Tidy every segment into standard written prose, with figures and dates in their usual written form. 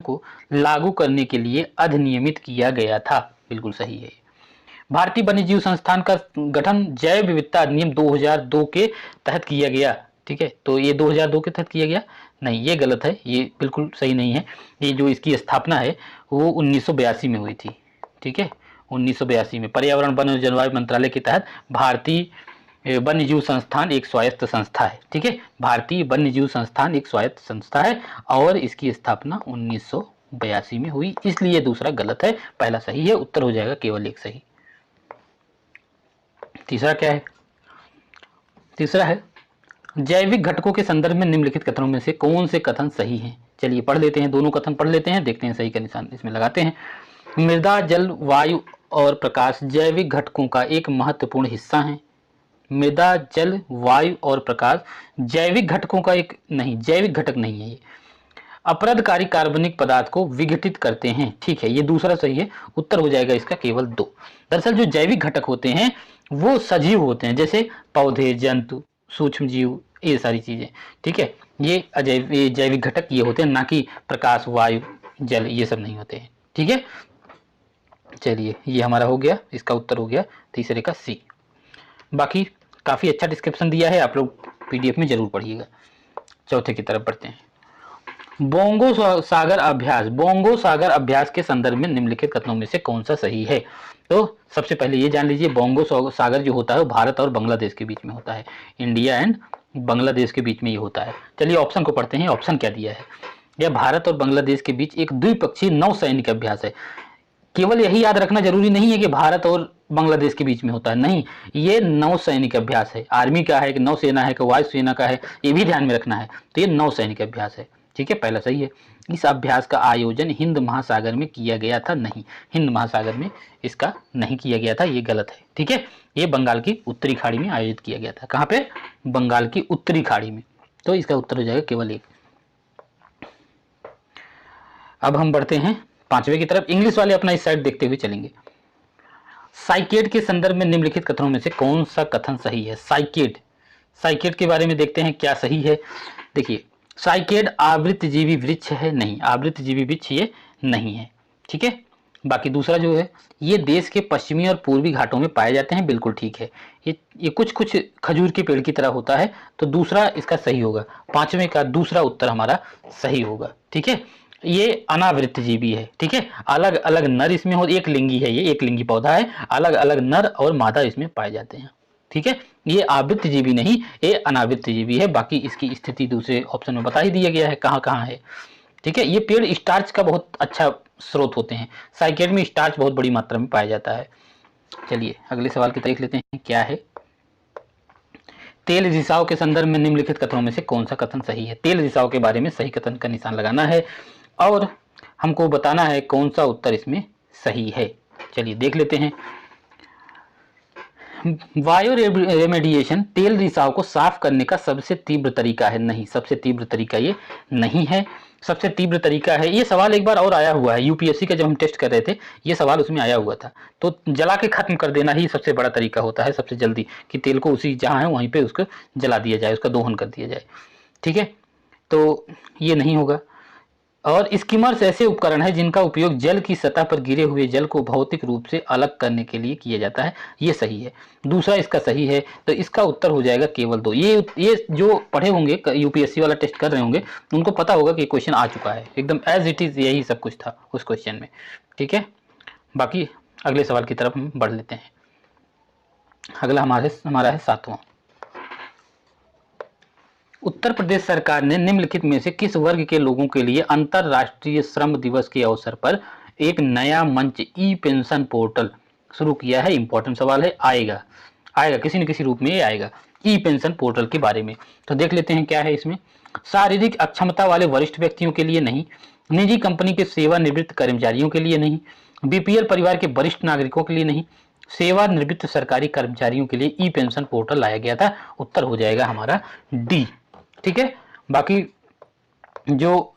को लागू करने के लिए अधिनियमित किया गया था। बिल्कुल सही है। भारतीय वन्यजीव संस्थान का गठन जैव विविधता अधिनियम 2002 के तहत किया गया। ठीक है, तो ये 2002 के तहत किया गया नहीं, ये गलत है, ये बिल्कुल सही नहीं है। ये जो इसकी स्थापना है वो 1982 में हुई थी। ठीक है, 1982 में पर्यावरण वन और जलवायु मंत्रालय के तहत भारतीय वन्यजीव संस्थान एक स्वायत्त संस्था है। ठीक है, भारतीय वन्यजीव संस्थान एक स्वायत्त संस्था है और इसकी स्थापना 1982 में हुई, इसलिए दूसरा गलत है, पहला सही है। उत्तर हो जाएगा केवल एक सही। तीसरा क्या है? तीसरा है जैविक घटकों के संदर्भ में निम्नलिखित कथनों में से कौन से कथन सही हैं? चलिए पढ़ लेते हैं, दोनों कथन पढ़ लेते हैं, देखते हैं सही का निशान इसमें लगाते हैं। मृदा, जल, वायु और प्रकाश जैविक घटकों का एक महत्वपूर्ण हिस्सा है। मृदा, जल, वायु और प्रकाश जैविक घटकों का एक नहीं, जैविक घटक नहीं है ये। अपरदकारी कार्बनिक पदार्थ को विघटित करते हैं। ठीक है, ये दूसरा सही है। उत्तर हो जाएगा इसका केवल 2। दरअसल जो जैविक घटक होते हैं वो सजीव होते हैं, जैसे पौधे, जंतु, सूक्ष्म जीव, ये सारी चीजें। ठीक है, ये जैविक घटक ये होते हैं, ना कि प्रकाश, वायु, जल, ये सब नहीं होते हैं। ठीक है, चलिए ये हमारा हो गया, इसका उत्तर हो गया तीसरे का सी। बाकी काफी अच्छा डिस्क्रिप्शन दिया है, आप लोग पीडीएफ में जरूर पढ़िएगा। चौथे की तरफ बढ़ते हैं। बोंगो सागर अभ्यास, बोंगो सागर अभ्यास के संदर्भ में निम्नलिखित कथनों में से कौन सा सही है? तो सबसे पहले ये जान लीजिए, बोंगो सागर जो होता है वो भारत और बांग्लादेश के बीच में होता है। इंडिया एंड बांग्लादेश के बीच में ये होता है। चलिए ऑप्शन को पढ़ते हैं। ऑप्शन क्या दिया है? यह भारत और बांग्लादेश के बीच एक द्विपक्षीय नौसैनिक अभ्यास है। केवल यही याद रखना जरूरी नहीं है कि भारत और बांग्लादेश के बीच में होता है, नहीं, ये नौसैनिक अभ्यास है। आर्मी का है कि नौसेना है कि वायुसेना का है, ये भी ध्यान में रखना है। तो ये नौसैनिक अभ्यास है। ठीक है, पहला सही है। इस अभ्यास का आयोजन हिंद महासागर में किया गया था। नहीं, हिंद महासागर में इसका नहीं किया गया था, ये गलत है। ठीक है, ये बंगाल की उत्तरी खाड़ी में आयोजित किया गया था। कहाँ पे? बंगाल की उत्तरी खाड़ी में। तो इसका उत्तर हो जाएगा केवल एक। अब हम बढ़ते हैं पांचवे की तरफ। इंग्लिश वाले अपना इस साइड देखते हुए चलेंगे। साइकेड के संदर्भ में निम्नलिखित कथनों में से कौन सा कथन सही है? साइकेड, साइकेड के बारे में देखते हैं क्या सही है। देखिए, साइकेड आवृतजीवी वृक्ष है। नहीं, आवृतजीवी वृक्ष ये नहीं है। ठीक है, बाकी दूसरा जो है, ये देश के पश्चिमी और पूर्वी घाटों में पाए जाते हैं। बिल्कुल ठीक है, ये कुछ कुछ खजूर के पेड़ की तरह होता है। तो दूसरा इसका सही होगा। पांचवें का दूसरा उत्तर हमारा सही होगा। ठीक है, ये अनावृतजीवी है। ठीक है, अलग अलग नर इसमें हो, एक लिंगी है, ये एक लिंगी पौधा है, अलग अलग नर और मादा इसमें पाए जाते हैं। ठीक है, ये आवृतजीवी नहीं, ये अनावृतजीवी है। बाकी इसकी स्थिति दूसरे ऑप्शन में बता ही दिया गया है कहाँ कहाँ है। ठीक है, ये पेड़ स्टार्च का बहुत अच्छा स्रोत होते हैं। साइकेड में स्टार्च बहुत बड़ी मात्रा में पाया जाता है। चलिए अगले सवाल की तरफ लेते हैं, क्या है? तेल रिसाव के संदर्भ में निम्नलिखित कथनों में से कौन सा कथन सही है? तेल रिसाव के बारे में सही कथन का निशान लगाना है और हमको बताना है कौन सा उत्तर इसमें सही है। चलिए देख लेते हैं। वायु रेमेडिएशन तेल रिसाव को साफ करने का सबसे तीव्र तरीका है। नहीं, सबसे तीव्र तरीका ये नहीं है। सबसे तीव्र तरीका है, ये सवाल एक बार और आया हुआ है यूपीएससी का, जब हम टेस्ट कर रहे थे ये सवाल उसमें आया हुआ था। तो जला के खत्म कर देना ही सबसे बड़ा तरीका होता है, सबसे जल्दी, कि तेल को उसी जहाँ है वहीं पे उसको जला दिया जाए, उसका दोहन कर दिया जाए। ठीक है, तो ये नहीं होगा। और स्किमर्स ऐसे उपकरण है जिनका उपयोग जल की सतह पर गिरे हुए जल को भौतिक रूप से अलग करने के लिए किया जाता है। ये सही है, दूसरा इसका सही है। तो इसका उत्तर हो जाएगा केवल 2। ये जो पढ़े होंगे, यूपीएससी वाला टेस्ट कर रहे होंगे, उनको पता होगा कि क्वेश्चन आ चुका है, एकदम एज इट इज यही सब कुछ था उस क्वेश्चन में। ठीक है, बाकी अगले सवाल की तरफ हम बढ़ लेते हैं। अगला हमारा है सातवां। उत्तर प्रदेश सरकार ने निम्नलिखित में से किस वर्ग के लोगों के लिए अंतर्राष्ट्रीय श्रम दिवस के अवसर पर एक नया मंच ई पेंशन पोर्टल शुरू किया है? इंपॉर्टेंट सवाल है, आएगा किसी न किसी रूप में ये आएगा ई पेंशन पोर्टल के बारे में। तो देख लेते हैं क्या है इसमें। शारीरिक अक्षमता वाले वरिष्ठ व्यक्तियों के लिए नहीं, निजी कंपनी के सेवानिवृत्त कर्मचारियों के लिए नहीं, बीपीएल परिवार के वरिष्ठ नागरिकों के लिए नहीं, सेवानिवृत्त सरकारी कर्मचारियों के लिए ई पेंशन पोर्टल लाया गया था। उत्तर हो जाएगा हमारा डी। ठीक है, बाकी जो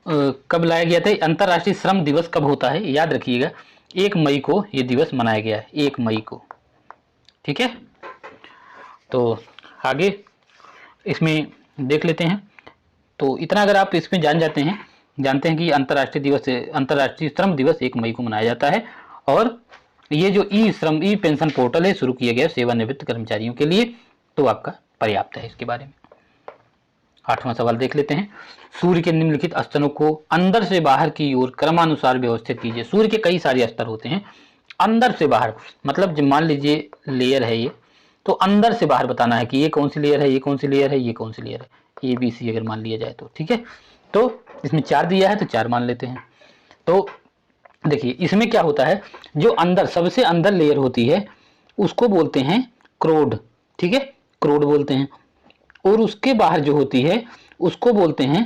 कब लाया गया था, अंतर्राष्ट्रीय श्रम दिवस कब होता है याद रखिएगा, 1 मई को ये दिवस मनाया गया है, 1 मई को। ठीक है, तो आगे इसमें देख लेते हैं। तो इतना अगर आप इसमें जान जाते हैं जानते हैं कि अंतर्राष्ट्रीय श्रम दिवस 1 मई को मनाया जाता है। और ये जो ई पेंशन पोर्टल है शुरू किया गया सेवानिवृत्त कर्मचारियों के लिए, तो आपका पर्याप्त है इसके बारे में। 8वां सवाल देख लेते हैं। सूर्य के निम्नलिखित स्तरों को अंदर से बाहर की ओर क्रमानुसार व्यवस्थित कीजिए। सूर्य के कई सारे स्तर होते हैं। अंदर से बाहर मतलब जब मान लीजिए लेयर है ये, तो अंदर से बाहर बताना है कि ये कौन सी लेयर है, ये कौन सी लेयर है, ये कौन सी लेयर है, ABC अगर मान लिया जाए तो ठीक है। तो इसमें 4 दिया है तो 4 मान लेते हैं। तो देखिए इसमें क्या होता है, जो अंदर सबसे अंदर लेयर होती है उसको बोलते हैं क्रोड, ठीक है, क्रोड बोलते हैं। और उसके बाहर जो होती है उसको बोलते हैं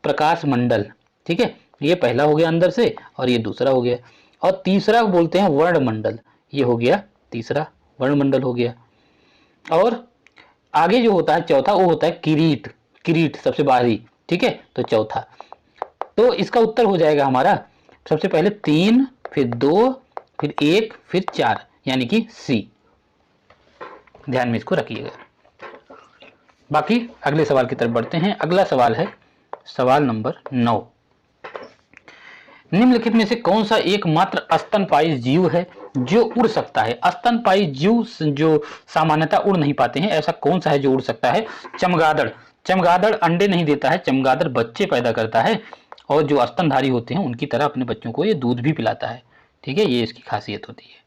प्रकाश मंडल, ठीक है। ये पहला हो गया अंदर से और ये दूसरा हो गया। और तीसरा बोलते हैं वर्णमंडल, ये हो गया तीसरा वर्णमंडल हो गया। और आगे जो होता है चौथा वो होता है किरीट, किरीट सबसे बाहरी, ठीक है, तो चौथा। तो इसका उत्तर हो जाएगा हमारा सबसे पहले 3, फिर 2, फिर 1, फिर 4, यानी कि C। ध्यान में इसको रखिएगा। बाकी अगले सवाल की तरफ बढ़ते हैं। अगला सवाल है सवाल नंबर 9। निम्नलिखित में से कौन सा एकमात्र स्तनपायी जीव है जो उड़ सकता है? स्तनपायी जीव जो सामान्यतः उड़ नहीं पाते हैं, ऐसा कौन सा है जो उड़ सकता है? चमगादड़। चमगादड़ अंडे नहीं देता है, चमगादड़ बच्चे पैदा करता है और जो स्तनधारी होते हैं उनकी तरह अपने बच्चों को ये दूध भी पिलाता है, ठीक है, ये इसकी खासियत होती है।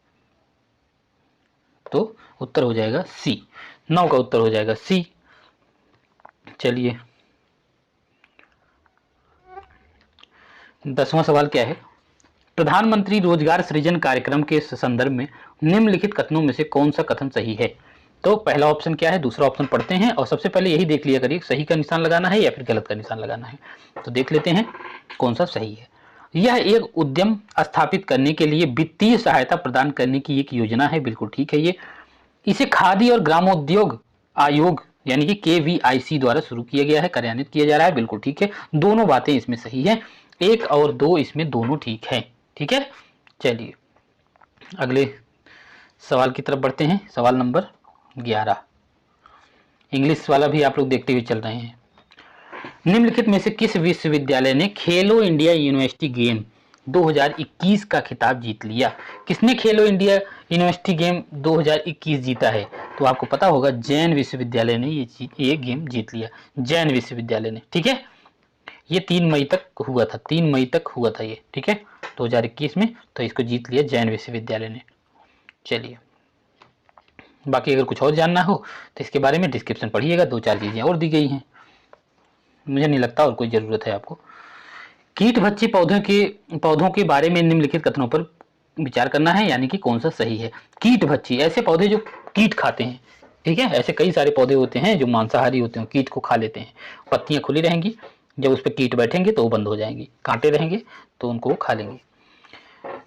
तो उत्तर हो जाएगा C। 9 का उत्तर हो जाएगा C। चलिए 10वां सवाल क्या है? प्रधानमंत्री रोजगार सृजन कार्यक्रम के संदर्भ में निम्नलिखित कथनों में से कौन सा कथन सही है? तो पहला ऑप्शन क्या है, दूसरा ऑप्शन पढ़ते हैं और सबसे पहले यही देख लिया करिए सही का निशान लगाना है या फिर गलत का निशान लगाना है। तो देख लेते हैं कौन सा सही है। यह एक उद्यम स्थापित करने के लिए वित्तीय सहायता प्रदान करने की एक योजना है, बिल्कुल ठीक है ये। इसे खादी और ग्रामोद्योग आयोग यानी कि KVIC द्वारा शुरू किया गया है, कार्यान्वित किया जा रहा है, बिल्कुल ठीक है। दोनों बातें इसमें सही है, 1 और 2 इसमें दोनों ठीक है, ठीक है। चलिए अगले सवाल की तरफ बढ़ते हैं। सवाल नंबर 11, इंग्लिश वाला भी आप लोग देखते हुए चल रहे हैं। निम्नलिखित में से किस विश्वविद्यालय ने खेलो इंडिया यूनिवर्सिटी गेम 2021 का खिताब जीत लिया? किसने खेलो इंडिया यूनिवर्सिटी गेम 2021 जीता है? तो आपको पता होगा जैन विश्वविद्यालय ने ये गेम जीत लिया, जैन विश्वविद्यालय ने, ठीक है। ये 3 मई तक हुआ था, 3 मई तक हुआ था ये, ठीक है, 2021 में। तो इसको जीत लिया जैन विश्वविद्यालय ने। चलिए बाकी अगर कुछ और जानना हो तो इसके बारे में डिस्क्रिप्शन पढ़िएगा, 2-4 चीज़ें और दी गई हैं, मुझे नहीं लगता और कोई ज़रूरत है आपको। कीटभक्षी पौधों के बारे में निम्नलिखित कथनों पर विचार करना है, यानी कि कौन सा सही है। कीटभक्षी ऐसे पौधे जो कीट खाते हैं, ठीक है, ऐसे कई सारे पौधे होते हैं जो मांसाहारी होते हैं, कीट को खा लेते हैं। पत्तियां खुली रहेंगी, जब उस पर कीट बैठेंगे तो वो बंद हो जाएंगी, कांटे रहेंगे तो उनको खा लेंगे।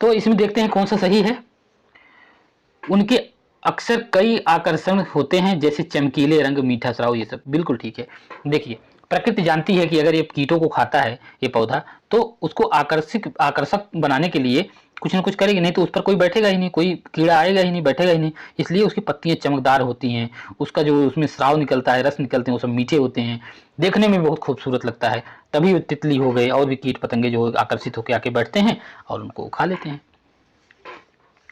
तो इसमें देखते हैं कौन सा सही है। उनके अक्सर कई आकर्षण होते हैं जैसे चमकीले रंग, मीठा स्राव, ये सब बिल्कुल ठीक है। देखिए प्रकृति जानती है कि अगर ये कीटों को खाता है ये पौधा, तो उसको आकर्षक बनाने के लिए कुछ ना कुछ करेगी, नहीं तो उस पर कोई बैठेगा ही नहीं, कोई कीड़ा आएगा ही नहीं, बैठेगा ही नहीं। इसलिए उसकी पत्तियां चमकदार होती हैं, उसका जो उसमें स्राव निकलता है, रस निकलते हैं, वो सब मीठे होते हैं, देखने में बहुत खूबसूरत लगता है। तभी तितली हो गए और भी कीट पतंगे जो आकर्षित होकर आके बैठते हैं और उनको खा लेते हैं।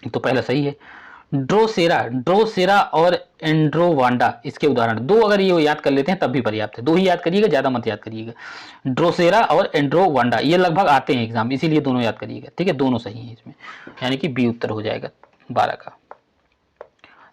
तो पहला सही है। ड्रोसेरा और एंड्रोवांडा इसके उदाहरण, 2 अगर ये याद कर लेते हैं तब भी पर्याप्त है, 2 ही याद करिएगा, ज्यादा मत याद करिएगा। ड्रोसेरा और एंड्रोवांडा ये लगभग आते हैं एग्जाम, इसीलिए दोनों याद करिएगा, ठीक है, दोनों सही हैं इसमें, यानी कि बी उत्तर हो जाएगा 12 का।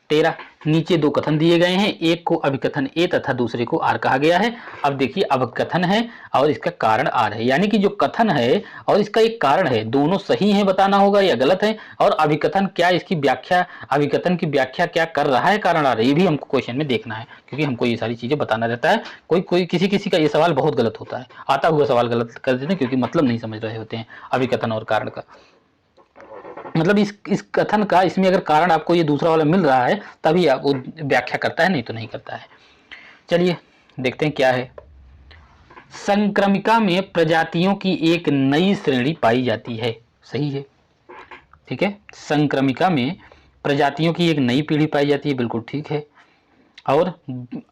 13, नीचे 2 कथन दिए गए हैं, एक को अभिकथन ए तथा दूसरे को आर कहा गया है। अब देखिए अभिकथन है और इसका कारण आर है, यानी कि जो कथन है और इसका एक कारण है, दोनों सही हैं बताना होगा या गलत है। और अभिकथन क्या इसकी व्याख्या, अभिकथन की व्याख्या क्या कर रहा है, कारण आर है, ये भी हमको क्वेश्चन में देखना है, क्योंकि हमको ये सारी चीजें बताना रहता है। कोई किसी का ये सवाल बहुत गलत होता है, आता हुआ सवाल गलत कर देते हैं क्योंकि मतलब नहीं समझ रहे होते हैं अभिकथन और कारण का। मतलब इस कथन का, इसमें अगर कारण आपको ये दूसरा वाला मिल रहा है तभी आप वो व्याख्या करता है, नहीं तो नहीं करता है। चलिए देखते हैं क्या है। संक्रमिका में प्रजातियों की एक नई श्रेणी पाई जाती है, सही है, ठीक है। संक्रमिका में प्रजातियों की एक नई पीढ़ी पाई जाती है, बिल्कुल ठीक है। और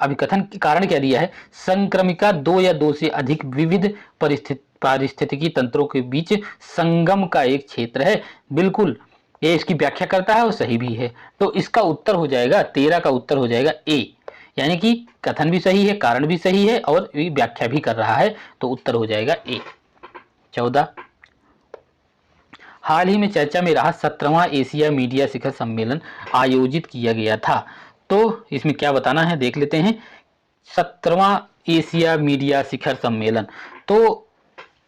अभिकथन के कारण क्या दिया है, संक्रमिका 2 या 2 से अधिक विविध पारिस्थितिकी तंत्रों के बीच संगम का एक क्षेत्र है। बिल्कुल, ये इसकी व्याख्या करता है और सही भी है। तो इसका उत्तर हो जाएगा 13 का उत्तर हो जाएगा ए, यानी कि कथन भी सही है, कारण भी सही है और व्याख्या भी कर रहा है, तो उत्तर हो जाएगा ए। 14, हाल ही में चर्चा में रहा 17वां एशिया मीडिया शिखर सम्मेलन आयोजित किया गया था। तो इसमें क्या बताना है देख लेते हैं। 17वां एशिया मीडिया शिखर सम्मेलन तो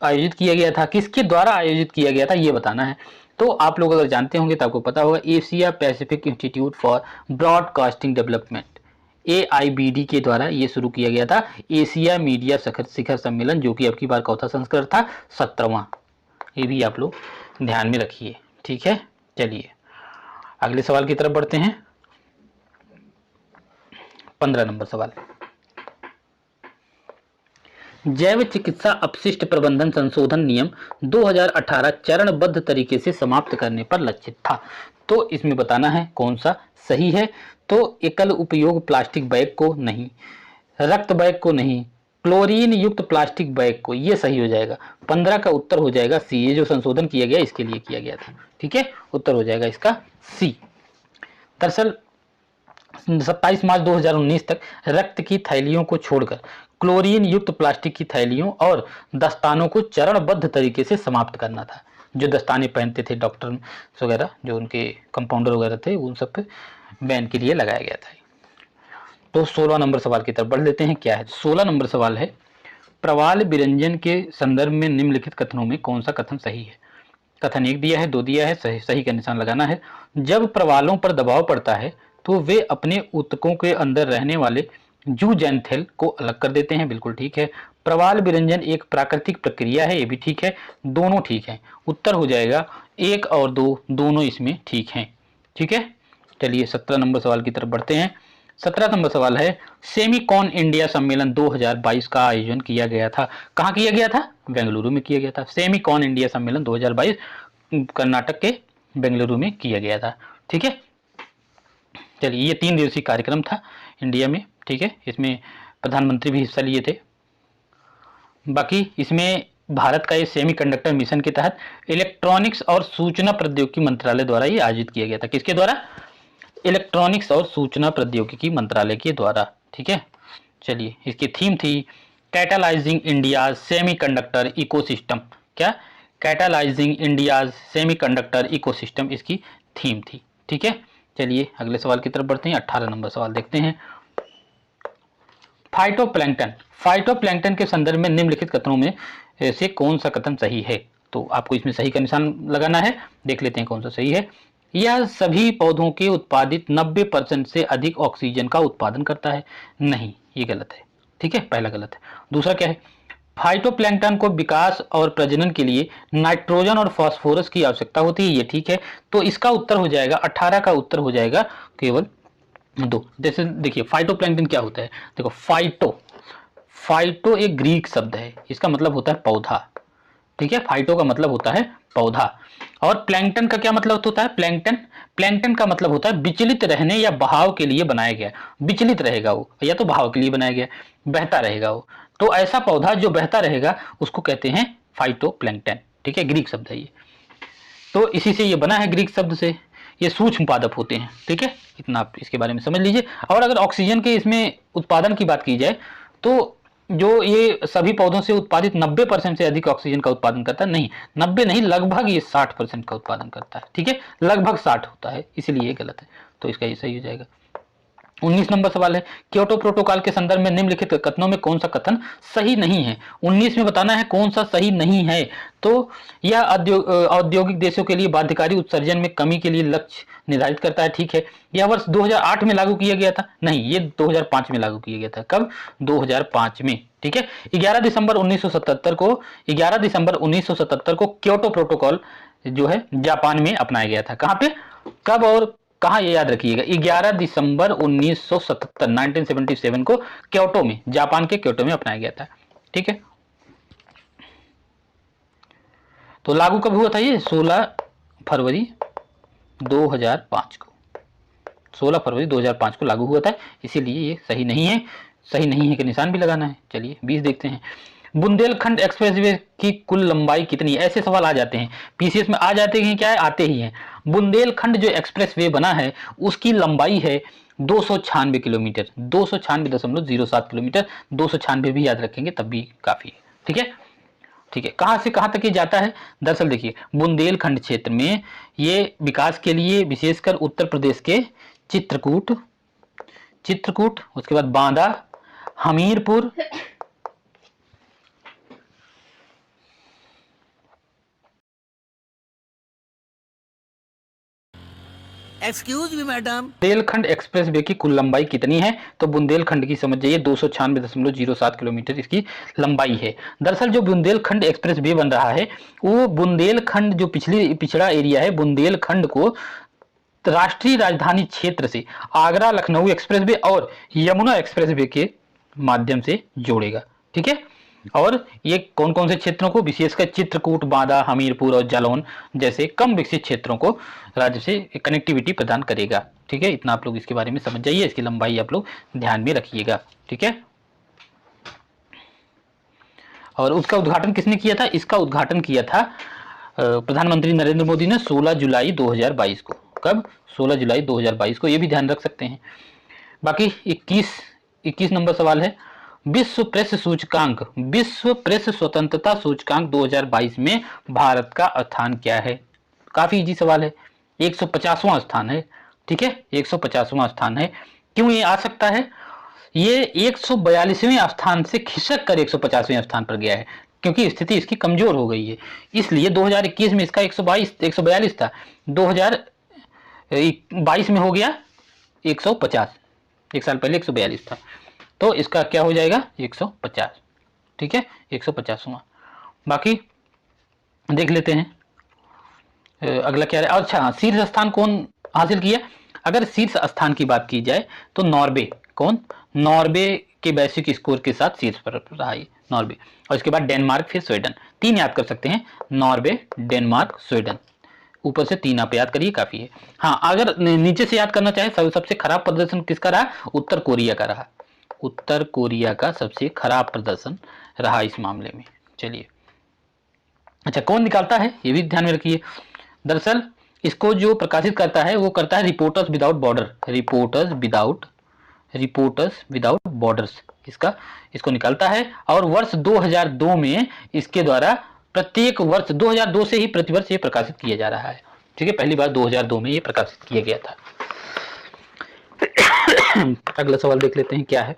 आयोजित किया गया था, किसके द्वारा आयोजित किया गया था ये बताना है। तो आप लोग अगर जानते होंगे तो आपको पता होगा, Asia Pacific institute for broadcasting development, AIBD के द्वारा ये शुरू किया गया था एशिया मीडिया शिखर सम्मेलन, जो कि अब की बार कौथा संस्करण था, 17वां। ये भी आप लोग ध्यान में रखिए, ठीक है। चलिए अगले सवाल की तरफ बढ़ते हैं। 15 नंबर सवाल, जैव चिकित्सा अपशिष्ट प्रबंधन संशोधन नियम 2018 चरणबद्ध तरीके से समाप्त करने पर लक्षित था। तो इसमें बताना है कौन सा सही है। तो एकल उपयोग प्लास्टिक बैग को नहीं, रक्त बैग को नहीं, क्लोरीन युक्त प्लास्टिक बैग को, ये सही हो जाएगा। 15 का उत्तर हो जाएगा सी, ये जो संशोधन किया गया इसके लिए किया गया था, ठीक है। उत्तर हो जाएगा इसका सी। दरअसल 27 मार्च 2019 तक रक्त की थैलियों को छोड़कर क्लोरीन युक्त प्लास्टिक की थैलियों और दस्तानों को चरणबद्ध तरीके से समाप्त करना था। जो दस्ताने पहनते थे डॉक्टर वगैरह, जो उनके कंपाउंडर वगैरह थे, उन सब पे बैन के लिए लगाया गया था। तो 16 नंबर सवाल की तरफ बढ़ लेते हैं। क्या है 16 नंबर सवाल है, प्रवाल विरंजन के संदर्भ में निम्नलिखित कथनों में कौन सा कथन सही है। कथन 1 दिया है, 2 दिया है, सही का निशान लगाना है। जब प्रवालों पर दबाव पड़ता है तो वे अपने ऊतकों के अंदर रहने वाले जूजेंथेल को अलग कर देते हैं, बिल्कुल ठीक है। प्रवाल विरंजन एक प्राकृतिक प्रक्रिया है, ये भी ठीक है, दोनों ठीक है। उत्तर हो जाएगा 1 और 2 दोनों इसमें ठीक हैं, ठीक है। चलिए 17 नंबर सवाल की तरफ बढ़ते हैं। 17 नंबर सवाल है, सेमीकॉन इंडिया सम्मेलन 2022 का आयोजन किया गया था। कहाँ किया गया था? बेंगलुरु में किया गया था। सेमीकॉन इंडिया सम्मेलन 2022 कर्नाटक के बेंगलुरु में किया गया था, ठीक है। चलिए ये 3 दिवसीय कार्यक्रम था इंडिया में, ठीक है। इसमें प्रधानमंत्री भी हिस्सा लिए थे। बाकी इसमें भारत का ये सेमीकंडक्टर मिशन के तहत इलेक्ट्रॉनिक्स और सूचना प्रौद्योगिकी मंत्रालय द्वारा ये आयोजित किया गया था। किसके द्वारा? इलेक्ट्रॉनिक्स और सूचना प्रौद्योगिकी मंत्रालय के द्वारा, ठीक है। चलिए इसकी थीम थी कैटालाइजिंग इंडिया सेमीकंडक्टर इकोसिस्टम। क्या? कैटालाइजिंग इंडिया सेमीकंडक्टर इकोसिस्टम इसकी थीम थी, ठीक है। चलिए अगले सवाल की तरफ बढ़ते हैं। 18 नंबर सवाल देखते हैं। फाइटोप्लैंक्टन, फाइटोप्लैंक्टन के संदर्भ में निम्नलिखित कथनों में से कौन सा कथन सही है। तो आपको इसमें सही का निशान लगाना है, देख लेते हैं कौन सा सही है। यह सभी पौधों के उत्पादित 90% से अधिक ऑक्सीजन का उत्पादन करता है। नहीं, ये गलत है, ठीक है, पहला गलत है। दूसरा क्या है? फाइटोप्लैंक्टन को विकास और प्रजनन के लिए नाइट्रोजन और फास्फोरस की आवश्यकता होती है, ये ठीक है। तो इसका उत्तर हो जाएगा 18 का उत्तर हो जाएगा केवल 2। जैसे देखिए फाइटोप्लैंक्टन क्या होता है, देखो फाइटो एक ग्रीक शब्द है, इसका मतलब होता है पौधा, ठीक है। फाइटो का मतलब होता है पौधा, और प्लैंक्टन का क्या मतलब होता है? प्लैंक्टन का मतलब होता है विचलित रहने या बहाव के लिए बनाया गया। विचलित रहेगा वो, या तो बहाव के लिए बनाया गया, बहता रहेगा वो। तो ऐसा पौधा जो बहता रहेगा उसको कहते हैं फाइटोप्लैंक्टन, ठीक है, ग्रीक शब्द है ये। तो इसी से ये बना है, ग्रीक शब्द से। ये सूक्ष्म पादप होते हैं, ठीक है, इतना आप इसके बारे में समझ लीजिए। और अगर ऑक्सीजन के इसमें उत्पादन की बात की जाए तो जो ये सभी पौधों से उत्पादित 90% से अधिक ऑक्सीजन का उत्पादन करता है, नहीं 90 नहीं, लगभग ये 60% का उत्पादन करता है, ठीक है, लगभग 60 होता है, इसलिए ये गलत है। तो इसका ये सही हो जाएगा। 19 नंबर सवाल है, क्योटो प्रोटोकॉल के संदर्भ में निम्नलिखित कथनों में कौन सा कथन सही नहीं है। 19 में बताना है कौन सा सही नहीं है। तो यह औद्योगिक देशों के लिए बाध्यकारी उत्सर्जन में कमी के लिए लक्ष्य निर्धारित करता है, ठीक है। यह वर्ष 2008 में लागू किया गया था, नहीं ये 2005 में लागू किया गया था। कब? 2005 में, ठीक है। 11 दिसंबर 1977 को क्योटो प्रोटोकॉल जो है जापान में अपनाया गया था। कहाँ पे, कब और कहाँ, ये याद रखिएगा, 11 दिसंबर 1977 को क्योटो में, जापान के क्योटो में अपनाया गया था, ठीक है। तो लागू कब हुआ था ये? 16 फरवरी 2005 को, 16 फरवरी 2005 को लागू हुआ था, इसीलिए ये सही नहीं है। सही नहीं है कि निशान भी लगाना है। चलिए 20 देखते हैं। बुंदेलखंड एक्सप्रेसवे की कुल लंबाई कितनी है? ऐसे सवाल आ जाते हैं, पीसीएस में आ जाते हैं, क्या है, आते ही हैं। बुंदेलखंड जो एक्सप्रेसवे बना है उसकी लंबाई है 296 किलोमीटर, 296.07 किलोमीटर। 296 भी याद रखेंगे तब भी काफी है। ठीक है, ठीक है। कहां से कहां तक ये जाता है? दरअसल देखिए, बुंदेलखंड क्षेत्र में ये विकास के लिए विशेषकर उत्तर प्रदेश के चित्रकूट, उसके बाद Banda, Hamirpur, excuse me madam, Bundelkhand expressway की कुल लंबाई कितनी है? तो बुंदेलखंड की समझ जाइए 296.07 किलोमीटर इसकी लंबाई है। दरअसल जो बुंदेलखंड एक्सप्रेसवे बन रहा है वो बुंदेलखंड जो पिछड़ा एरिया है, बुंदेलखंड को राष्ट्रीय राजधानी क्षेत्र से आगरा लखनऊ एक्सप्रेसवे और यमुना एक्सप्रेसवे के माध्यम से जोड़ेगा। ठीक है, और ये कौन कौन से क्षेत्रों को? विशेषकर चित्रकूट, बांदा, हमीरपुर और जालौन जैसे कम विकसित क्षेत्रों को राज्य से कनेक्टिविटी प्रदान करेगा। ठीक है, इतना आप लोग इसके बारे में समझ जाइए, इसकी लंबाई आप लोग ध्यान में रखिएगा। ठीक है, और उसका उद्घाटन किसने किया था? इसका उद्घाटन किया था प्रधानमंत्री नरेंद्र मोदी ने 16 जुलाई 2022 को। कब? 16 जुलाई 2022 को, ये भी ध्यान रख सकते हैं। बाकी 21 नंबर सवाल है, विश्व प्रेस सूचकांक, विश्व प्रेस स्वतंत्रता सूचकांक 2022 में भारत का स्थान क्या है? काफी इजी सवाल है, 150वां स्थान है। ठीक है, 150वां स्थान है। क्यों ये आ सकता है? ये 142वें स्थान से खिसक कर 150वें स्थान पर गया है, क्योंकि स्थिति इसकी कमजोर हो गई है। इसलिए 2021 में इसका 142 था, 2022 में हो गया 150, एक साल पहले 142 था, तो इसका क्या हो जाएगा? 150। ठीक है, 150वां। बाकी देख लेते हैं अगला क्या है। अच्छा, शीर्ष स्थान कौन हासिल किया? अगर शीर्ष स्थान की बात की जाए तो नॉर्वे। कौन? नॉर्वे के वैश्विक स्कोर के साथ शीर्ष पर रहा है नॉर्वे, और इसके बाद डेनमार्क, फिर स्वीडन। 3 याद कर सकते हैं, नॉर्वे, डेनमार्क, स्वीडन। ऊपर से 3 आप याद करिए, काफी है। हाँ, अगर नीचे से याद करना चाहे, सबसे खराब प्रदर्शन किसका रहा? उत्तर कोरिया का रहा। उत्तर कोरिया का सबसे खराब प्रदर्शन रहा इस मामले में। चलिए, अच्छा, कौन निकालता है ये भी ध्यान में रखिए। दरअसल इसको जो प्रकाशित करता है वो करता है reporters without border, reporters without borders इसको निकालता है। और वर्ष 2002 में इसके द्वारा प्रत्येक वर्ष 2002 से ही प्रतिवर्ष ये प्रकाशित किया जा रहा है। ठीक है, पहली बार 2002 में ये प्रकाशित किया गया था। अगला सवाल देख लेते हैं क्या है।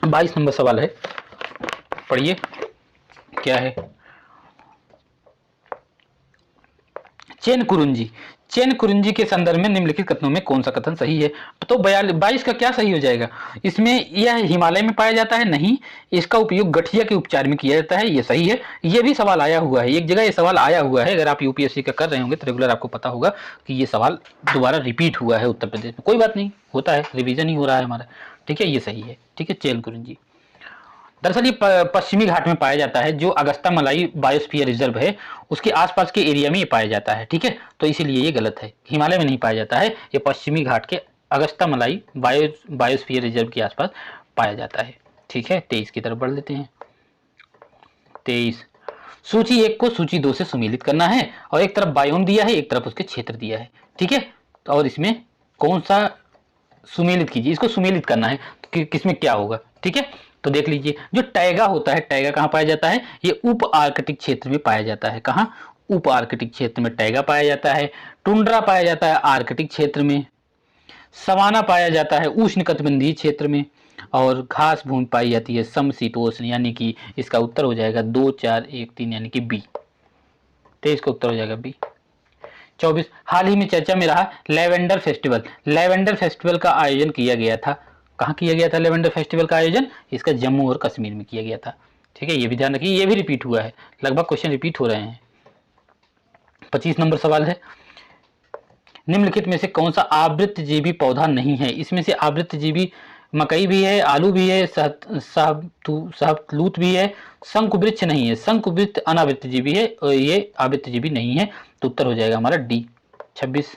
22 नंबर सवाल है, पढ़िए क्या है। चेन कुरुंजी के संदर्भ में निम्नलिखित कथनों में कौन सा कथन सही है? तो 22 का क्या सही हो जाएगा? इसमें यह हिमालय में पाया जाता है? नहीं। इसका उपयोग गठिया के उपचार में किया जाता है? ये सही है। ये भी सवाल आया हुआ है, एक जगह ये सवाल आया हुआ है। अगर आप यूपीएससी का कर रहे होंगे तो रेगुलर आपको पता होगा कि ये सवाल दोबारा रिपीट हुआ है उत्तर प्रदेश में। कोई बात नहीं, होता है, रिविजन ही हो रहा है हमारा। ठीक है, ये सही है। ठीक है, चेन कुरुंजी दरअसल ये पश्चिमी घाट में पाया जाता है, जो अगस्ता मलाई बायोस्फीयर रिजर्व है उसके आसपास के एरिया में ये पाया जाता है। ठीक है, तो इसीलिए ये गलत है, हिमालय में नहीं पाया जाता है, ये पश्चिमी घाट के अगस्ता मलाई बायोस्फीयर रिजर्व के आसपास पाया जाता है। ठीक है, 23 की तरफ बढ़ लेते हैं। 23, सूची 1 को सूची 2 से सुमेलित करना है, और एक तरफ बायोम दिया है, एक तरफ उसके क्षेत्र दिया है। ठीक है, तो और इसमें कौन सा सुमेलित कीजिए, इसको सुमेलित करना है कि किसमें क्या होगा। ठीक है, तो देख लीजिए, जो टैगा होता है, टैगा कहाँ पाया जाता है? ये उप आर्कटिक क्षेत्र में पाया जाता है। कहाँ? उप आर्कटिक क्षेत्र में टैगा पाया जाता है। टुंड्रा पाया जाता है आर्कटिक क्षेत्र में। सवाना पाया जाता है उष्णकटिबंधीय क्षेत्र में। और घास भूमि पाई जाती है समशीतोष्ण, यानी कि इसका उत्तर हो जाएगा 2, 4, 1, 3 यानी कि बी। 23 का उत्तर हो जाएगा बी। 24, हाल ही में चर्चा में रहा लेवेंडर फेस्टिवल। लेवेंडर फेस्टिवल का आयोजन किया गया था, कहाँ किया गया था लेवेंडर फेस्टिवल का आयोजन? इसका जम्मू और कश्मीर में किया गया था। ठीक है, ये भी ध्यान रखिए, ये भी रिपीट हुआ है, लगभग क्वेश्चन रिपीट हो रहे हैं। 25 नंबर सवाल है, निम्नलिखित में से कौन सा आवृत्तजीवी पौधा नहीं है? इसमें से आवृत्तजीवी मकई भी है, आलू भी है, शाहतूत भी है, शंकुवृक्ष नहीं है। शंकुवृक्ष अनावृत्तजीवी है और ये आवृत्तजीवी नहीं है, तो उत्तर हो जाएगा हमारा डी। 26,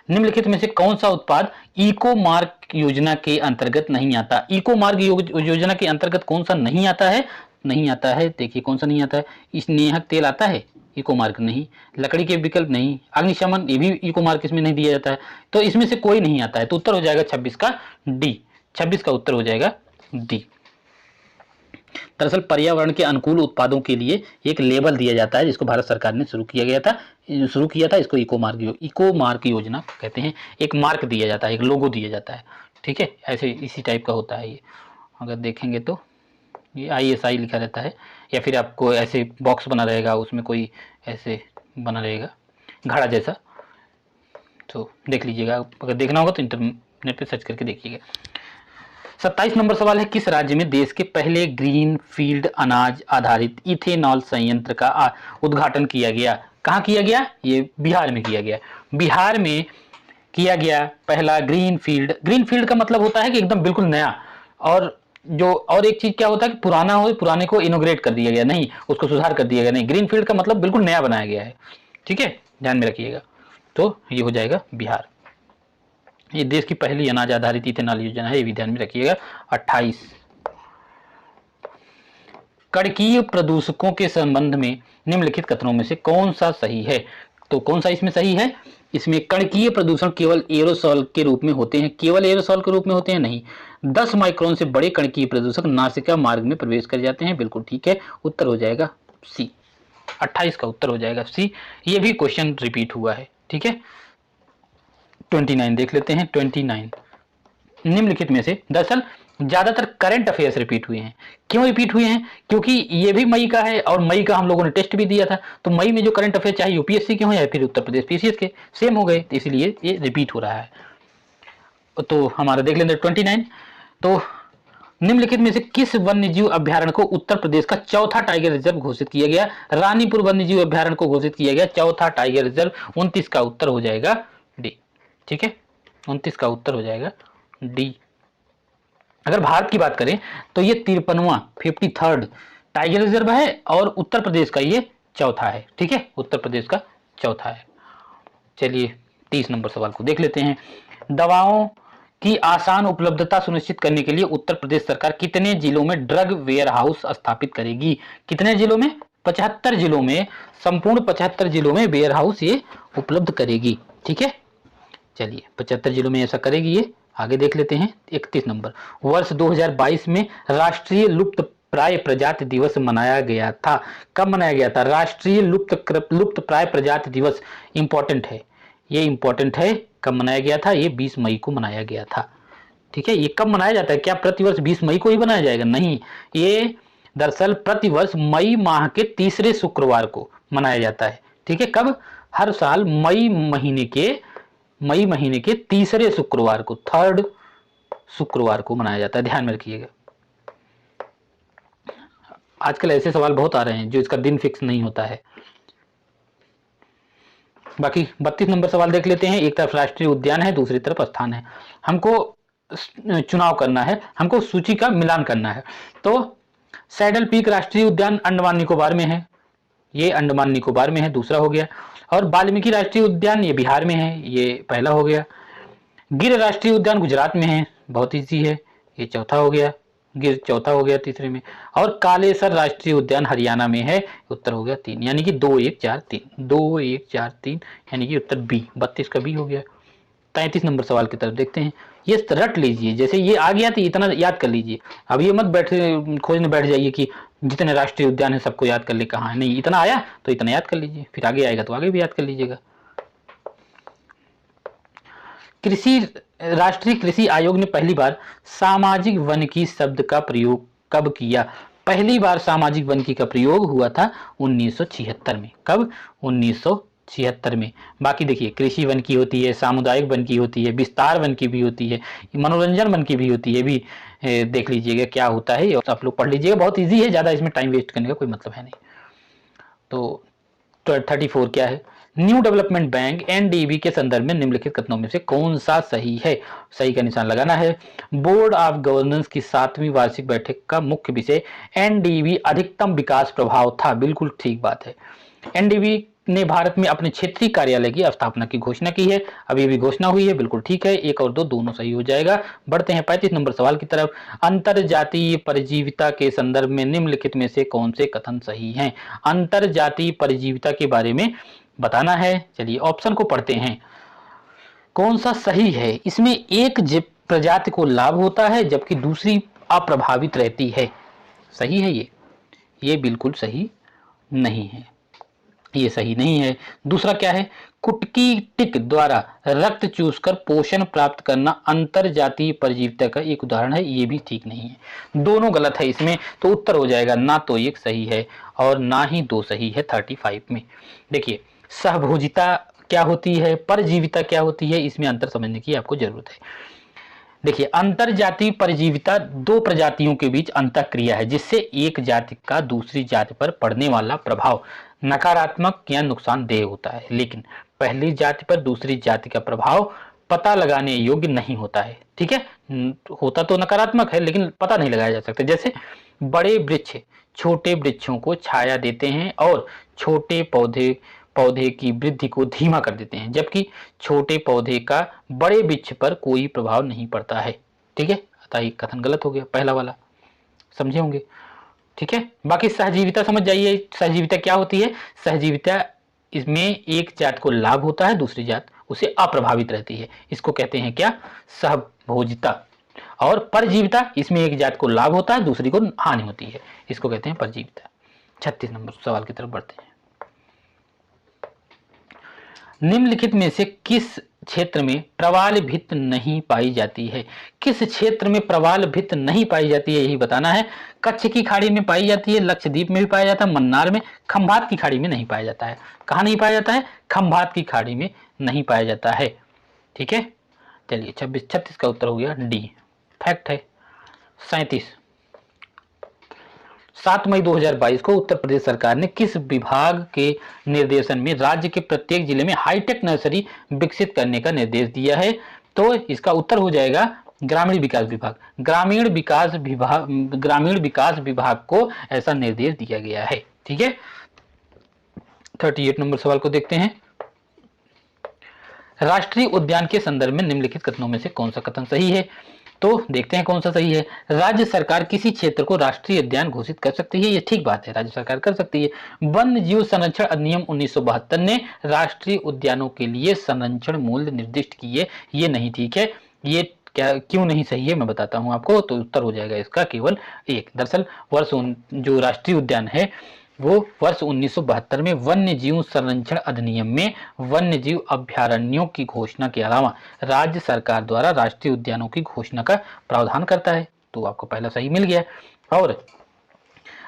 निम्नलिखित में से कौन सा उत्पाद इको मार्क योजना के अंतर्गत नहीं आता? इको मार्क योजना के अंतर्गत कौन सा नहीं आता है? नहीं आता है, देखिए कौन सा नहीं आता है। स्नेहक तेल आता है, इको मार्क नहीं। लकड़ी के विकल्प नहीं। अग्निशमन, ये भी इको मार्क इसमें नहीं दिया जाता है। तो इसमें से कोई नहीं आता है, तो उत्तर हो जाएगा 26 का डी। 26 का उत्तर हो जाएगा डी। दरअसल पर्यावरण के अनुकूल उत्पादों के लिए एक लेबल दिया जाता है, जिसको भारत सरकार ने शुरू किया था। इसको इको मार्क योजना कहते हैं। एक मार्क दिया जाता है, एक लोगो दिया जाता है, ठीक है। ऐसे इसी टाइप का होता है ये। अगर देखेंगे तो ये ISI लिखा रहता है, या फिर आपको ऐसे बॉक्स बना रहेगा, उसमें कोई ऐसे बना रहेगा घड़ा जैसा, तो देख लीजिएगा। अगर देखना होगा तो इंटरनेट पे सर्च करके देखिएगा। 27 नंबर सवाल है, किस राज्य में देश के पहले ग्रीन फील्ड अनाज आधारित इथेनॉल संयंत्र का उद्घाटन किया गया? कहाँ किया गया? ये बिहार में किया गया। बिहार में किया गया पहला ग्रीन फील्ड। ग्रीन फील्ड का मतलब होता है कि एकदम बिल्कुल नया, और एक चीज क्या होता है कि पुराना हो, पुराने को इनोग्रेट कर दिया गया, नहीं उसको सुधार कर दिया गया, नहीं। ग्रीन फील्ड का मतलब बिल्कुल नया बनाया गया है, ठीक है, ध्यान में रखिएगा। तो ये हो जाएगा बिहार। ये देश की पहली अनाज आधारित इथेनॉल योजना है, ये भी ध्यान में रखिएगा। 28, कणकीय प्रदूषकों के संबंध में निम्नलिखित कथनों में से कौन सा सही है? तो कौन सा इसमें सही है? इसमें कणकीय प्रदूषण केवल एरोसॉल के रूप में होते हैं। केवल एरोसॉल के रूप में होते हैं? नहीं, 10 माइक्रोन से बड़े कणकीय प्रदूषक नासिका मार्ग में प्रवेश कर जाते हैं। बिल्कुल ठीक है, उत्तर हो जाएगा सी। 28 का उत्तर हो जाएगा सी। ये भी क्वेश्चन रिपीट हुआ है, ठीक है। 29 देख लेते हैं। 29, निम्नलिखित में से दरअसल ज्यादातर करंट अफेयर्स रिपीट हुए हैं। क्यों रिपीट हुए हैं? क्योंकि ये भी मई का है, और मई का हम लोगों ने टेस्ट भी दिया था। तो मई में जो करंट अफेयर चाहे यूपीएससी के हो या फिर उत्तर प्रदेश PCS के, सेम हो गए, तो इसलिए ये रिपीट हो रहा है। तो हमारा देख लेते हैं 29। तो निम्नलिखित में से किस वन्यजीव अभ्यारण्य को उत्तर प्रदेश का चौथा टाइगर रिजर्व घोषित किया गया? रानीपुर वन्यजीव अभ्यारण्य को घोषित किया गया चौथा टाइगर रिजर्व। 29 का उत्तर हो जाएगा डी, ठीक है। 29 का उत्तर हो जाएगा डी। अगर भारत की बात करें तो ये 53वां 53rd टाइगर रिजर्व है, और उत्तर प्रदेश का ये चौथा है, ठीक है, उत्तर प्रदेश का चौथा है। चलिए 30 नंबर सवाल को देख लेते हैं। दवाओं की आसान उपलब्धता सुनिश्चित करने के लिए उत्तर प्रदेश सरकार कितने जिलों में ड्रग वेयर हाउस स्थापित करेगी? कितने जिलों में? 75 जिलों में, संपूर्ण 75 जिलों में वेयर हाउस ये उपलब्ध करेगी, ठीक है। चलिए 75 जिलों में ऐसा करेगी ये। आगे देख लेते हैं 31 नंबर। वर्ष 2022 में राष्ट्रीय लुप्त प्राय प्रजाति दिवस मनाया गया था। कब मनाया गया था? राष्ट्रीय लुप्त प्राय प्रजाति दिवस इंपॉर्टेंट है, ये इंपॉर्टेंट है। कब मनाया गया था? ये 20 मई को मनाया गया था, ठीक है। ये कब मनाया जाता है? क्या प्रतिवर्ष 20 मई को ही मनाया जाएगा? नहीं, ये दरअसल प्रतिवर्ष मई माह के तीसरे शुक्रवार को मनाया जाता है, ठीक है। कब? हर साल मई महीने के तीसरे शुक्रवार को, 3rd शुक्रवार को मनाया जाता है, ध्यान में रखिएगा। आजकल ऐसे सवाल बहुत आ रहे हैं जो इसका दिन फिक्स नहीं होता है। बाकी 32 नंबर सवाल देख लेते हैं। एक तरफ राष्ट्रीय उद्यान है, दूसरी तरफ स्थान है। हमको चुनाव करना है, हमको सूची का मिलान करना है। तो सैडल पीक राष्ट्रीय उद्यान अंडमान निकोबार में है, ये अंडमान निकोबार में है, दूसरा हो गया। और वाल्मीकि राष्ट्रीय उद्यान ये बिहार में है, ये पहला हो गया। गिर राष्ट्रीय उद्यान गुजरात में है, बहुत ईजी है, ये चौथा हो गया। गिर चौथा हो गया तीसरे में। और कालेसर राष्ट्रीय उद्यान हरियाणा में है, उत्तर हो गया 3, यानी कि 2 1 4 3, 2 1 4 3, यानी कि उत्तर बी। 32 का बी हो गया। 33 नंबर सवाल की तरफ देखते हैं। ये रट लीजिए, जैसे ये आ गया तो इतना याद कर लीजिए। अब ये मत खोजने बैठ जाइए कि जितने राष्ट्रीय उद्यान है सबको याद कर ले, कहाँ है। नहीं, इतना आया तो इतना याद कर लीजिए, फिर आगे आएगा तो आगे भी याद कर लीजिएगा। राष्ट्रीय कृषि आयोग ने पहली बार सामाजिक वानिकी शब्द का प्रयोग कब किया? पहली बार सामाजिक वानिकी का प्रयोग हुआ था 1976 में। कब? 1976 में। बाकी देखिए, कृषि वानिकी होती है, सामुदायिक वानिकी होती है, विस्तार वानिकी भी होती है, मनोरंजन वानिकी भी होती है, भी देख लीजिएगा क्या होता है, और आप लोग पढ़ लीजिएगा, बहुत इजी है, ज़्यादा इसमें टाइम वेस्ट करने का कोई मतलब है नहीं। तो 34 क्या है? न्यू डेवलपमेंट बैंक NDB के संदर्भ में निम्नलिखित कथनों में से कौन सा सही है? सही का निशान लगाना है। बोर्ड ऑफ गवर्नेंस की 7वीं वार्षिक बैठक का मुख्य विषय NDB अधिकतम विकास प्रभाव था। बिल्कुल ठीक बात है। NDB ने भारत में अपने क्षेत्रीय कार्यालय की स्थापना की घोषणा की है। अभी अभी घोषणा हुई है, बिल्कुल ठीक है, 1 और 2 दोनों सही हो जाएगा। बढ़ते हैं 35 नंबर सवाल की तरफ। अंतरजातीय परजीविता के संदर्भ में निम्नलिखित में से कौन से कथन सही हैं? अंतरजातीय परजीविता के बारे में बताना है। चलिए ऑप्शन को पढ़ते हैं, कौन सा सही है? इसमें एक प्रजाति को लाभ होता है जबकि दूसरी अप्रभावित रहती है। सही है ये बिल्कुल सही नहीं है, ये सही नहीं है। दूसरा क्या है? कुटकी टिक द्वारा रक्त चूसकर पोषण प्राप्त करना अंतरजातीय परजीविता का एक उदाहरण है, ये भी ठीक नहीं है। दोनों गलत है इसमें, तो उत्तर हो जाएगा ना तो एक सही है और ना ही 2 सही है 35 में। देखिए सहभोजिता क्या होती है, परजीविता क्या होती है, इसमें अंतर समझने की आपको जरूरत है। देखिए अंतरजातीय परजीविता 2 प्रजातियों के बीच अंतःक्रिया है जिससे एक जाति का दूसरी जाति पर पड़ने वाला प्रभाव नकारात्मक या नुकसानदेह होता है, लेकिन पहली जाति पर दूसरी जाति का प्रभाव पता लगाने योग्य नहीं होता है। ठीक है, होता तो नकारात्मक है लेकिन पता नहीं लगाया जा सकता। जैसे बड़े वृक्ष छोटे वृक्षों को छाया देते हैं और छोटे पौधे की वृद्धि को धीमा कर देते हैं, जबकि छोटे पौधे का बड़े वृक्ष पर कोई प्रभाव नहीं पड़ता है। ठीक है, अतः ये कथन गलत हो गया, पहला वाला समझे होंगे। ठीक है, बाकी सहजीविता समझ जाइए। सहजीविता क्या होती है? सहजीविता इसमें एक जात को लाभ होता है, दूसरी जात उसे अप्रभावित रहती है, इसको कहते हैं क्या? सहभोजिता। और परजीविता, इसमें एक जात को लाभ होता है, दूसरी को हानि होती है, इसको कहते हैं परजीविता। 36 नंबर सवाल की तरफ बढ़ते हैं। निम्नलिखित में से किस क्षेत्र में प्रवाल भित्त नहीं पाई जाती है? किस क्षेत्र में प्रवाल भित्त नहीं पाई जाती है, यही बताना है। कच्छ की खाड़ी में पाई जाती है, लक्षद्वीप में भी पाया जाता है, मन्नार में, खंभात की खाड़ी में नहीं पाया जाता है। कहाँ नहीं पाया जाता है? खंभात की खाड़ी में नहीं पाया जाता है। ठीक है, चलिए 36 का उत्तर हो गया डी, फैक्ट है। 37 7 मई 2022 को उत्तर प्रदेश सरकार ने किस विभाग के निर्देशन में राज्य के प्रत्येक जिले में हाईटेक नर्सरी विकसित करने का निर्देश दिया है? तो इसका उत्तर हो जाएगा ग्रामीण विकास विभाग। ग्रामीण विकास विभाग को ऐसा निर्देश दिया गया है। ठीक है, 38 नंबर सवाल को देखते हैं। राष्ट्रीय उद्यान के संदर्भ में निम्नलिखित कथनों में से कौन सा कथन सही है? तो देखते हैं कौन सा सही है। राज्य सरकार किसी क्षेत्र को राष्ट्रीय उद्यान घोषित कर सकती है, ये ठीक बात है, राज्य सरकार कर सकती है। वन्य जीव संरक्षण अधिनियम 1972 ने राष्ट्रीय उद्यानों के लिए संरक्षण मूल्य निर्दिष्ट किए, ये नहीं ठीक है। ये क्या क्यों नहीं सही है मैं बताता हूं आपको। तो उत्तर हो जाएगा इसका केवल 1। दरअसल जो राष्ट्रीय उद्यान है वो वर्ष 1972 में वन्य जीव संरक्षण अधिनियम में वन्य जीव अभ्यारण्यों की घोषणा के अलावा राज्य सरकार द्वारा राष्ट्रीय उद्यानों की घोषणा का प्रावधान करता है। तो आपको पहला सही मिल गया। और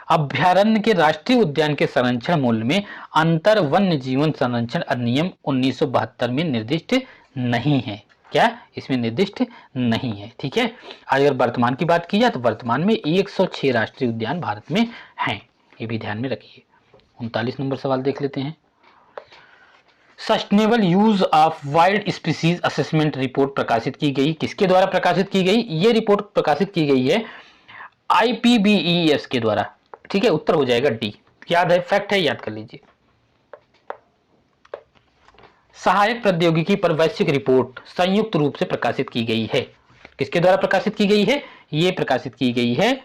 अभ्यारण्य के राष्ट्रीय उद्यान के संरक्षण मूल्य में अंतर वन्य जीवन संरक्षण अधिनियम 1972 में निर्दिष्ट नहीं है। क्या इसमें निर्दिष्ट नहीं है? ठीक है, अगर वर्तमान की बात की जाए तो वर्तमान में 106 राष्ट्रीय उद्यान भारत में हैं, ये भी ध्यान में रखिए। 39 नंबर सवाल देख लेते हैं। Sustainable use of wild species assessment report प्रकाशित की गई, किसके द्वारा प्रकाशित की गई? ये रिपोर्ट प्रकाशित की गई है IPBES के द्वारा। ठीक है, उत्तर हो जाएगा डी। याद है, फैक्ट है, याद कर लीजिए। सहायक प्रौद्योगिकी पर वैश्विक रिपोर्ट संयुक्त रूप से प्रकाशित की गई है, किसके द्वारा प्रकाशित की गई है? ये प्रकाशित की गई है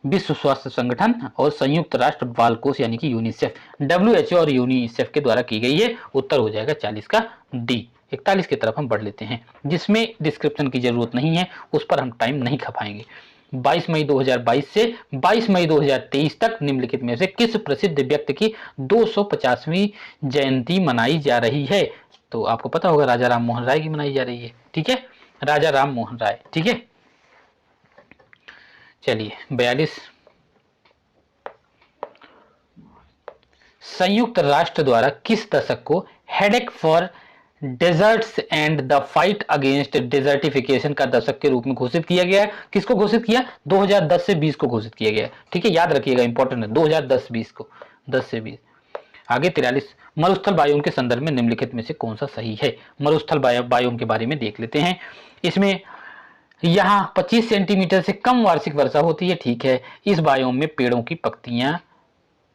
विश्व स्वास्थ्य संगठन और संयुक्त राष्ट्र बाल कोष यानी कि यूनिसेफ, WHO और यूनिसेफ के द्वारा की गई है। उत्तर हो जाएगा 40 का डी। 41 की तरफ हम बढ़ लेते हैं, जिसमें डिस्क्रिप्शन की जरूरत नहीं है, उस पर हम टाइम नहीं खपाएंगे। 22 मई 2022 से 22 मई 2023 तक निम्नलिखित में से किस प्रसिद्ध व्यक्ति की 250वीं जयंती मनाई जा रही है? तो आपको पता होगा राजा राम मोहन राय की मनाई जा रही है। ठीक है, राजा राम मोहन राय। ठीक है, चलिए 42 संयुक्त राष्ट्र द्वारा किस दशक को decade for deserts and the fight against desertification का दशक के रूप में घोषित किया गया है? किसको घोषित किया? 2010 से 20 को घोषित किया गया है। ठीक है, याद रखिएगा, इंपॉर्टेंट है, 2010-20 को, 10 से 20। आगे 43 मरुस्थल बायोम के संदर्भ में निम्नलिखित में से कौन सा सही है? मरुस्थल बायोम के बारे में देख लेते हैं। इसमें यहाँ 25 सेंटीमीटर से कम वार्षिक वर्षा होती है। ठीक है, इस बायोम में पेड़ों की पत्तियां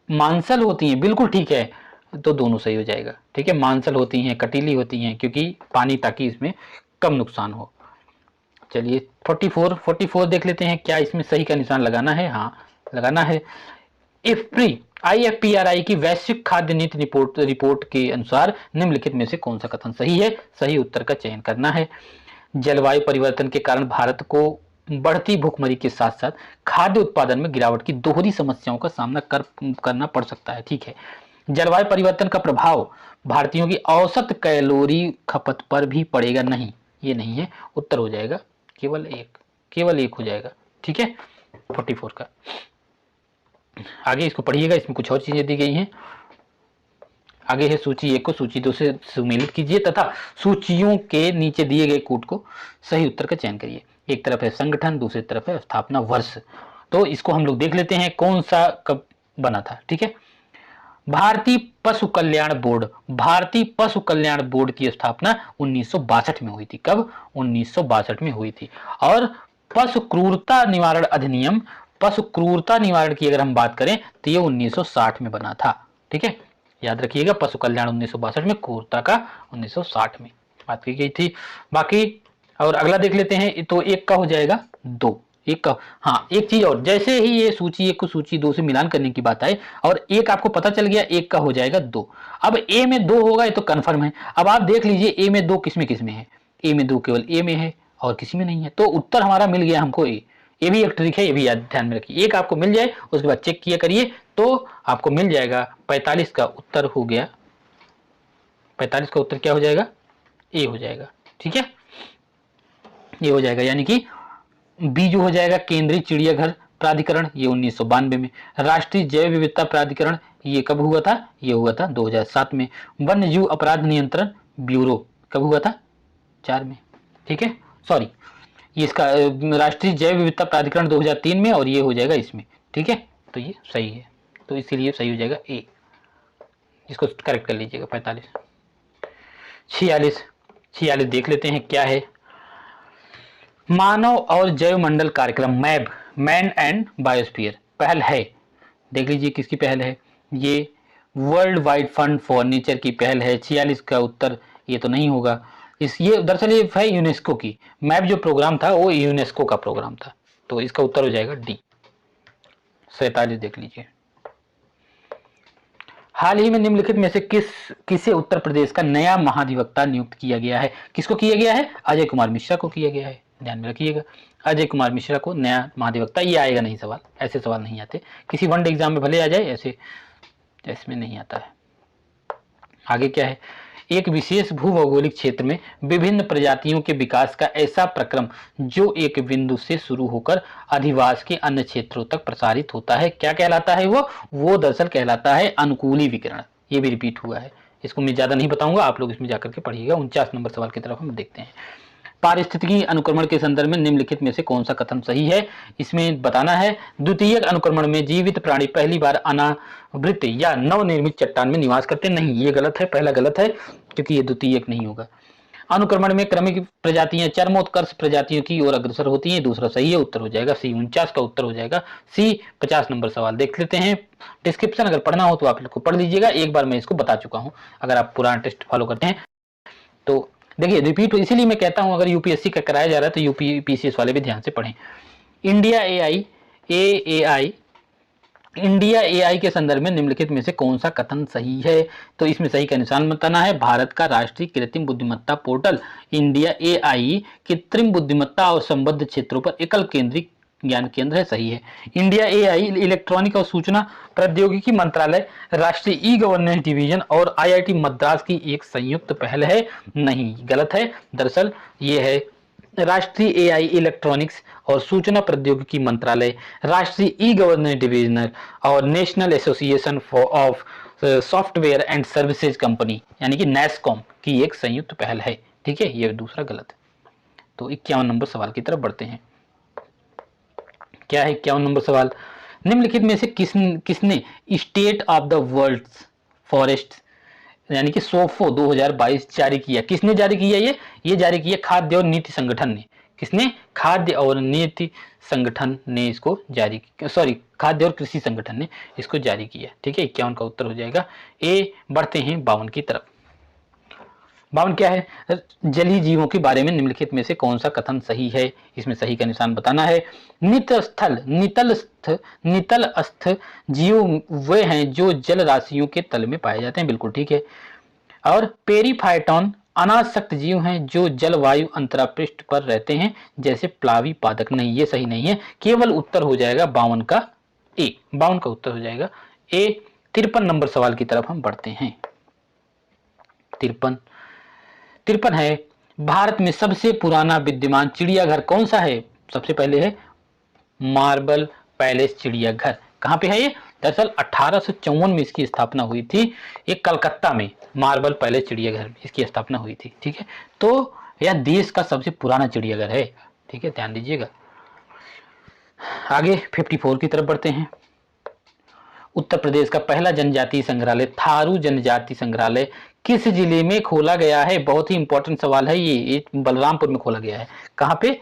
मांसल होती हैं, बिल्कुल ठीक है। तो दोनों सही हो जाएगा। ठीक है, मांसल होती हैं, कटीली होती हैं, क्योंकि पानी, ताकि इसमें कम नुकसान हो। चलिए 44 देख लेते हैं, क्या इसमें सही का निशान लगाना है? हाँ लगाना है। इफ्प्री IFPRI की वैश्विक खाद्य नीति रिपोर्ट के अनुसार निम्नलिखित में से कौन सा कथन सही है? सही उत्तर का चयन करना है। जलवायु परिवर्तन के कारण भारत को बढ़ती भूखमरी के साथ साथ खाद्य उत्पादन में गिरावट की दोहरी समस्याओं का सामना करना पड़ सकता है। ठीक है, जलवायु परिवर्तन का प्रभाव भारतीयों की औसत कैलोरी खपत पर भी पड़ेगा? नहीं, ये नहीं है, उत्तर हो जाएगा केवल एक हो जाएगा। ठीक है, 44 का। आगे इसको पढ़िएगा, इसमें कुछ और चीजें दी गई हैं। आगे है सूची 1 को सूची 2 से सम्मिलित कीजिए तथा सूचियों के नीचे दिए गए कूट को सही उत्तर का चयन करिए। एक तरफ है संगठन, दूसरी तरफ है स्थापना वर्ष। तो इसको हम लोग देख लेते हैं कौन सा कब बना था। ठीक है, भारतीय पशु कल्याण बोर्ड की स्थापना 1962 में हुई थी। कब? 1962 में हुई थी। और पशु क्रूरता निवारण की अगर हम बात करें तो ये 1960 में बना था। ठीक है, याद रखिएगा, पशु कल्याण 1962 में, क्रूरता का 1960 में बात की गई थी। बाकी और अगला देख लेते हैं, तो एक का हो जाएगा 2, एक का। हाँ, एक चीज और, जैसे ही ये सूची 1 को सूची 2 से मिलान करने की बात आए और एक आपको पता चल गया, एक का हो जाएगा 2। अब ए में 2 होगा, ये तो कन्फर्म है। अब आप देख लीजिए ए में 2 किसमें है? ए में 2 केवल ए में है और किसी में नहीं है, तो उत्तर हमारा मिल गया हमको ए। ये भी एक ट्रिक है, ये भी याद ध्यान में रखिए। एक आपको मिल जाए उसके बाद चेक किया करिए, तो आपको मिल जाएगा 45 का उत्तर हो गया। 45 का उत्तर क्या हो जाएगा? ए हो जाएगा। ठीक है, ये हो जाएगा, यानी कि बी जो हो जाएगा केंद्रीय चिड़ियाघर प्राधिकरण, ये 1992 में। राष्ट्रीय जैव विविधता प्राधिकरण, ये कब हुआ था? ये हुआ था 2007 में। वन्य जीव अपराध नियंत्रण ब्यूरो कब हुआ था? 4 में। ठीक है, सॉरी, ये इसका राष्ट्रीय जैव विविधता प्राधिकरण 2003 में, और ये हो जाएगा इसमें। ठीक है, तो ये सही है, तो इसीलिए सही हो जाएगा ए। इसको करेक्ट कर लीजिएगा। 45 46 देख लेते हैं क्या है। मानव और जैव मंडल कार्यक्रम मैब, मैन एंड बायोस्फीयर, पहल है। देख लीजिए किसकी पहल है? ये world wide fund for nature की पहल है। 46 का उत्तर ये तो नहीं होगा। ये दरअसल ये है यूनेस्को की। मैप जो प्रोग्राम था वो यूनेस्को का प्रोग्राम था, तो इसका उत्तर हो जाएगा डी। 47 देख लीजिए। हाल ही में निम्नलिखित में से किसे उत्तर प्रदेश का नया महाधिवक्ता नियुक्त किया गया है? किसको किया गया है? अजय कुमार मिश्रा को किया गया है। ध्यान में रखिएगा, अजय कुमार मिश्रा को नया महाधिवक्ता। ये आएगा नहीं सवाल, ऐसे सवाल नहीं आते। किसी वनडे एग्जाम में भले आ जाए, ऐसे इसमें नहीं आता है। आगे क्या है? एक विशेष भूभौगोलिक क्षेत्र में विभिन्न प्रजातियों के विकास का ऐसा प्रक्रम जो एक बिंदु से शुरू होकर अधिवास के अन्य क्षेत्रों तक प्रसारित होता है, क्या कहलाता है? वो दरअसल कहलाता है अनुकूली विकिरण। ये भी रिपीट हुआ है, इसको मैं ज्यादा नहीं बताऊंगा, आप लोग इसमें जाकर के पढ़िएगा। 49 नंबर सवाल की तरफ हम देखते हैं। पारिस्थितिकी अनुक्रमण के संदर्भ में निम्नलिखित में से कौन सा कथन सही है? इसमें बताना है, द्वितीयक अनुक्रमण में जीवित प्राणी पहली बार अनावृत या नवनिर्मित चट्टान में निवास करते नहीं। ये गलत है, पहला गलत है, क्योंकि ये द्वितीयक नहीं होगा। अनुक्रमण में क्रमिक प्रजातियां चरमोत्कर्ष प्रजातियों की ओर अग्रसर होती हैं। दूसरा सही है, उत्तर हो जाएगा सी। 49 का उत्तर हो जाएगा सी। 50 नंबर सवाल देख लेते हैं। डिस्क्रिप्शन अगर पढ़ना हो तो आप इसको पढ़ लीजिएगा, एक बार मैं इसको बता चुका हूं। अगर आप पुराना टेस्ट फॉलो करते हैं तो देखिए रिपीट, इसीलिए मैं कहता हूं अगर यूपीएससी का कराया जा रहा है तो यूपीपीसीएस वाले भी ध्यान से पढ़ें। इंडिया एआई के संदर्भ में निम्नलिखित में से कौन सा कथन सही है? तो इसमें सही का निशान बताना है। भारत का राष्ट्रीय कृत्रिम बुद्धिमत्ता पोर्टल इंडिया एआई कृत्रिम बुद्धिमत्ता और संबद्ध क्षेत्रों पर एकल केंद्रित ज्ञान केंद्र है, सही है। इंडिया एआई इलेक्ट्रॉनिक और सूचना प्रौद्योगिकी मंत्रालय, राष्ट्रीय ई गवर्नेंस डिवीजन और आईआईटी मद्रास की एक संयुक्त पहल है, नहीं, गलत है। दरअसल ये है राष्ट्रीय एआई इलेक्ट्रॉनिक्स और सूचना प्रौद्योगिकी मंत्रालय, राष्ट्रीय ई गवर्नेंस डिवीजन और national association of software and services company यानी कि नैसकॉम की एक संयुक्त पहल है। ठीक है, ये दूसरा गलत है। तो 51 नंबर सवाल की तरफ बढ़ते हैं। क्या है 51 नंबर सवाल? निम्नलिखित में से किसने state of the world forest यानी कि सोफो 2022 जारी किया? किसने जारी किया? ये जारी किया खाद्य और नीति संगठन ने। किसने? खाद्य और नीति संगठन ने इसको जारी, सॉरी, खाद्य और कृषि संगठन ने इसको जारी किया। ठीक है, 51 का उत्तर हो जाएगा ए। बढ़ते हैं 52 की तरफ। 52 क्या है? जलीय जीवों के बारे में निम्नलिखित में से कौन सा कथन सही है? इसमें सही का निशान बताना है। नितलस्थ जीव वे हैं जो जल राशियों के तल में पाए जाते हैं, बिल्कुल ठीक है। और पेरीफाइटॉन अनासक्त जीव हैं जो जलवायु अंतरापृष्ठ पर रहते हैं, जैसे प्लावी पादप। नहीं, ये सही नहीं है, केवल उत्तर हो जाएगा 52 का ए। 52 का उत्तर हो जाएगा ए। 53 नंबर सवाल की तरफ हम बढ़ते हैं। 53 है, भारत में सबसे पुराना विद्यमान चिड़ियाघर कौन सा है? सबसे पहले है मार्बल पैलेस चिड़ियाघर। कहाँ पे है ये? दरअसल 1854 में इसकी स्थापना हुई थी। ये कलकत्ता में मार्बल पैलेस चिड़ियाघर में इसकी स्थापना हुई थी। ठीक है, तो यह देश का सबसे पुराना चिड़ियाघर है। ठीक है, ध्यान दीजिएगा। आगे 54 की तरफ बढ़ते हैं। उत्तर प्रदेश का पहला जनजातीय संग्रहालय थारू जनजाति संग्रहालय किस जिले में खोला गया है? बहुत ही इंपॉर्टेंट सवाल है ये बलरामपुर में खोला गया है। कहाँ पे?